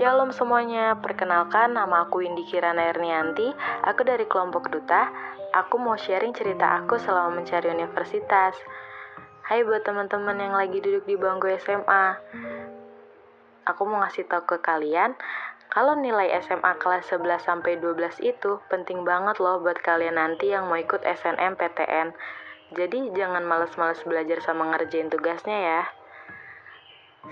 Shalom semuanya, perkenalkan nama aku Indi Kirana Ernianti, aku dari kelompok Duta. Aku mau sharing cerita aku selama mencari universitas. Hai buat teman-teman yang lagi duduk di bangku SMA. Aku mau ngasih tahu ke kalian, kalau nilai SMA kelas 11-12 itu penting banget loh buat kalian nanti yang mau ikut SNMPTN. Jadi jangan males-males belajar sama ngerjain tugasnya ya.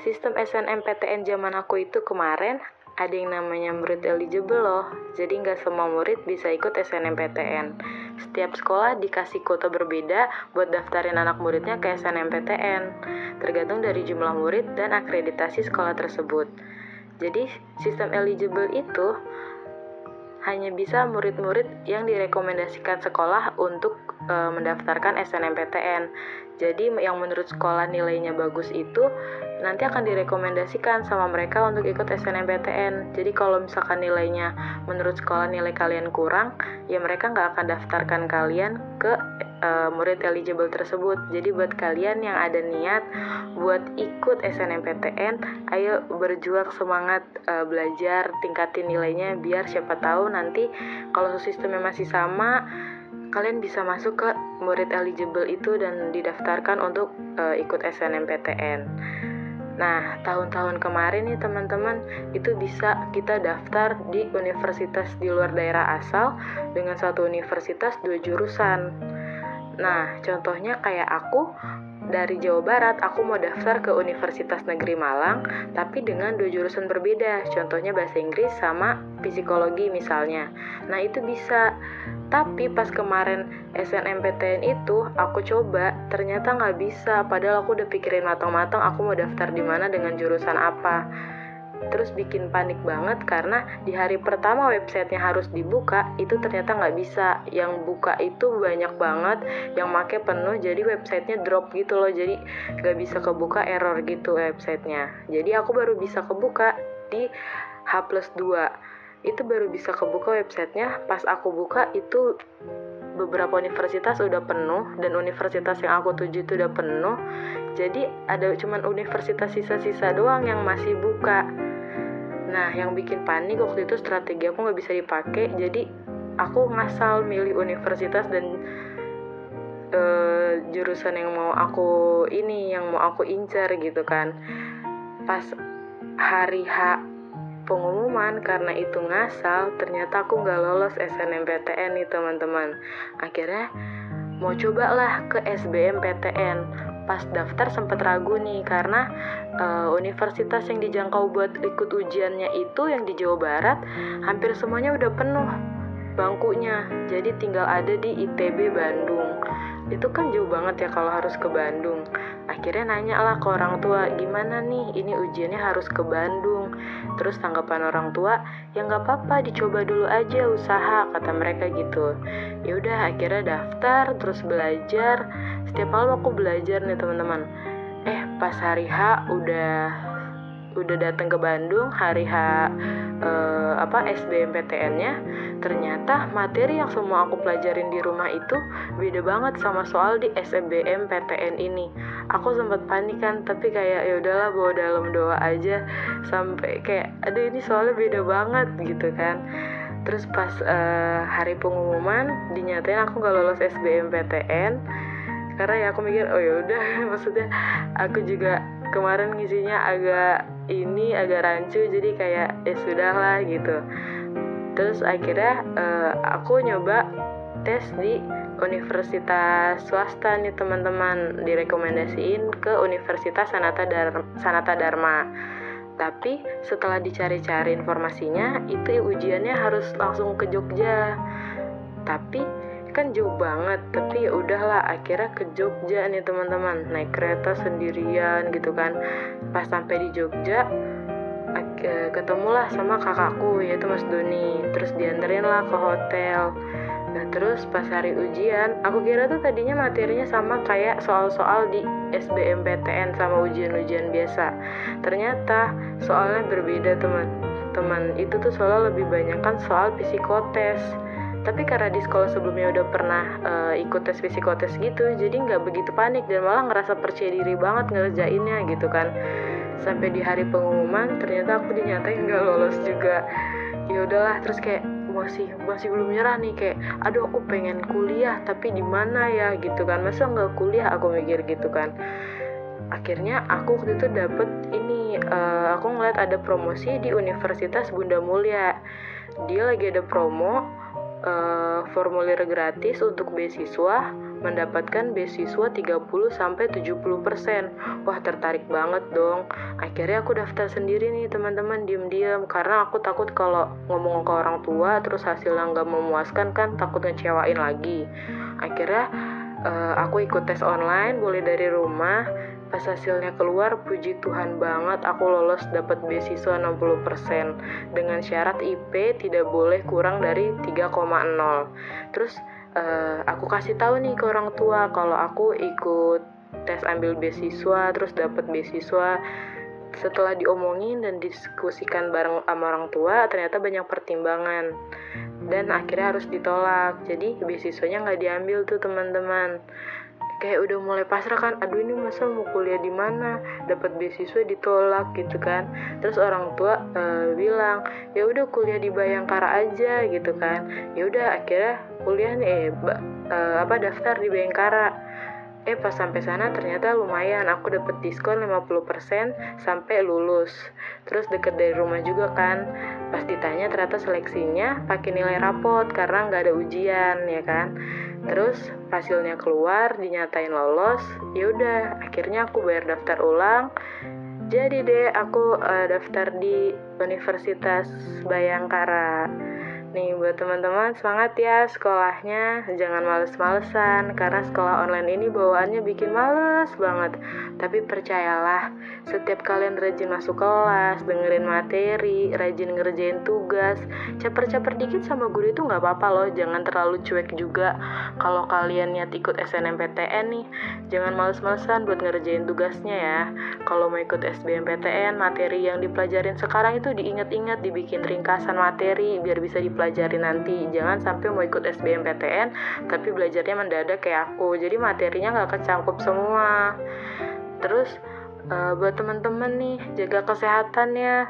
Sistem SNMPTN zaman aku itu kemarin ada yang namanya murid eligible loh. Jadi nggak semua murid bisa ikut SNMPTN. Setiap sekolah dikasih kuota berbeda buat daftarin anak muridnya ke SNMPTN. Tergantung dari jumlah murid dan akreditasi sekolah tersebut. Jadi sistem eligible itu hanya bisa murid-murid yang direkomendasikan sekolah untuk mendaftarkan SNMPTN. Jadi yang menurut sekolah nilainya bagus itu nanti akan direkomendasikan sama mereka untuk ikut SNMPTN. Jadi kalau misalkan nilainya menurut sekolah nilai kalian kurang, ya mereka nggak akan daftarkan kalian ke murid eligible tersebut. Jadi buat kalian yang ada niat buat ikut SNMPTN, ayo berjuang semangat belajar, tingkatin nilainya biar siapa tahu nanti kalau sistemnya masih sama, kalian bisa masuk ke murid eligible itu dan didaftarkan untuk ikut SNMPTN. Nah, tahun-tahun kemarin nih teman-teman, itu bisa kita daftar di universitas di luar daerah asal dengan satu universitas 2 jurusan. Nah, contohnya kayak aku dari Jawa Barat, aku mau daftar ke Universitas Negeri Malang, tapi dengan 2 jurusan berbeda, contohnya bahasa Inggris sama psikologi misalnya. Nah, itu bisa. Tapi pas kemarin SNMPTN itu aku coba, ternyata nggak bisa. Padahal aku udah pikirin matang-matang aku mau daftar di mana dengan jurusan apa. Terus bikin panik banget karena di hari pertama websitenya harus dibuka, itu ternyata nggak bisa. Yang buka itu banyak banget, yang make penuh, jadi websitenya drop gitu loh. Jadi nggak bisa kebuka, error gitu websitenya. Jadi aku baru bisa kebuka di H+2. Itu baru bisa kebuka websitenya. Pas aku buka itu beberapa universitas udah penuh dan universitas yang aku tuju itu udah penuh. Jadi ada cuman universitas sisa-sisa doang yang masih buka. Nah, yang bikin panik waktu itu strategi aku nggak bisa dipakai. Jadi aku ngasal milih universitas dan jurusan yang mau aku incar gitu kan. Pas hari H pengumuman, karena itu ngasal, ternyata aku nggak lolos SNMPTN nih teman-teman. Akhirnya mau cobalah ke SBMPTN. Pas daftar sempat ragu nih karena universitas yang dijangkau buat ikut ujiannya itu yang di Jawa Barat hampir semuanya udah penuh bangkunya. Jadi tinggal ada di ITB Bandung. Itu kan jauh banget ya kalau harus ke Bandung. Akhirnya nanya lah ke orang tua, gimana nih ini ujiannya harus ke Bandung. Terus tanggapan orang tua, ya nggak apa-apa dicoba dulu aja usaha, kata mereka gitu. Ya udah akhirnya daftar, terus belajar. Setiap malam aku belajar nih teman-teman. Pas hari H udah datang ke Bandung, hari H SBMPTN-nya, ternyata materi yang semua aku pelajarin di rumah itu beda banget sama soal di SBMPTN ini. Aku sempat panik kan, tapi kayak ya udahlah bawa dalam doa aja, sampai kayak aduh ini soalnya beda banget gitu kan. Terus pas hari pengumuman dinyatain aku nggak lolos SBMPTN karena ya aku mikir oh ya udah maksudnya aku juga kemarin ngisinya agak rancu, jadi kayak ya sudahlah gitu. Terus akhirnya aku nyoba tes di universitas swasta nih teman-teman, direkomendasiin ke Universitas Sanata Dharma. Tapi setelah dicari-cari informasinya, itu ujiannya harus langsung ke Jogja. Tapi kan jauh banget, tapi ya udahlah akhirnya ke Jogja nih teman-teman, naik kereta sendirian gitu kan. Pas sampai di Jogja ketemulah sama kakakku yaitu Mas Doni, terus dianterin lah ke hotel. Nah terus pas hari ujian, aku kira tuh tadinya materinya sama kayak soal-soal di SBMPTN sama ujian-ujian biasa. Ternyata soalnya berbeda teman-teman. Itu tuh soalnya lebih banyak kan soal psikotes. Tapi karena di sekolah sebelumnya udah pernah ikut tes psikotes gitu, jadi nggak begitu panik dan malah ngerasa percaya diri banget ngerjainnya gitu kan. Sampai di hari pengumuman ternyata aku dinyatain nggak lolos juga. Ya udahlah, terus kayak masih belum nyerah nih, kayak aduh aku pengen kuliah tapi di mana ya gitu kan, masa nggak kuliah, aku mikir gitu kan. Akhirnya aku waktu itu dapet ini, aku ngeliat ada promosi di Universitas Bunda Mulia. Dia lagi ada promo formulir gratis untuk beasiswa, mendapatkan beasiswa 30-70%. Wah, tertarik banget dong. Akhirnya aku daftar sendiri nih teman-teman, diam-diam, karena aku takut kalau ngomong ke orang tua terus hasilnya nggak memuaskan kan, takut ngecewain lagi. Akhirnya aku ikut tes online, boleh dari rumah. Pas hasilnya keluar, puji Tuhan banget, aku lolos dapat beasiswa 60% dengan syarat IP tidak boleh kurang dari 3,0. Terus aku kasih tahu nih ke orang tua kalau aku ikut tes ambil beasiswa, terus dapat beasiswa. Setelah diomongin dan diskusikan bareng sama orang tua, ternyata banyak pertimbangan dan akhirnya harus ditolak. Jadi beasiswanya nggak diambil tuh teman-teman. Kayak udah mulai pasrah kan, aduh ini masa mau kuliah di mana, dapat beasiswa ditolak gitu kan. Terus orang tua bilang ya udah kuliah di Bayangkara aja gitu kan. Ya udah akhirnya kuliah nih daftar di Bayangkara. Pas sampai sana ternyata lumayan, aku dapet diskon 50% sampai lulus. Terus deket dari rumah juga kan. Pas ditanya ternyata seleksinya pakai nilai rapot karena nggak ada ujian ya kan. Terus hasilnya keluar, dinyatain lolos. Ya udah, akhirnya aku bayar daftar ulang. Jadi deh aku daftar di Universitas Bayangkara. Nih buat teman-teman, semangat ya sekolahnya, jangan males-malesan karena sekolah online ini bawaannya bikin males banget. Tapi percayalah, setiap kalian rajin masuk kelas, dengerin materi, rajin ngerjain tugas, caper-caper dikit sama guru itu nggak apa-apa loh, jangan terlalu cuek juga. Kalau kalian niat ikut SNMPTN nih, jangan males-malesan buat ngerjain tugasnya ya. Kalau mau ikut SBMPTN, materi yang dipelajarin sekarang itu diingat-ingat, dibikin ringkasan materi biar bisa dipelajari nanti. Jangan sampai mau ikut SBMPTN tapi belajarnya mendadak kayak aku, jadi materinya nggak kecangkup semua. Terus buat teman-teman nih, jaga kesehatannya,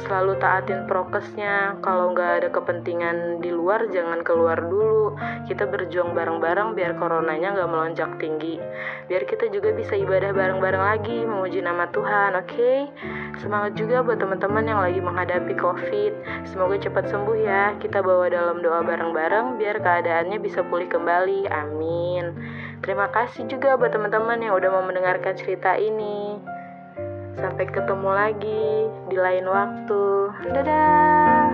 selalu taatin prokesnya. Kalau nggak ada kepentingan di luar, jangan keluar dulu. Kita berjuang bareng-bareng biar coronanya nggak melonjak tinggi, biar kita juga bisa ibadah bareng-bareng lagi, memuji nama Tuhan. Oke? Semangat juga buat teman-teman yang lagi menghadapi COVID. Semoga cepat sembuh ya. Kita bawa dalam doa bareng-bareng biar keadaannya bisa pulih kembali. Amin. Terima kasih juga buat teman-teman yang udah mau mendengarkan cerita ini. Sampai ketemu lagi di lain waktu. Dadah.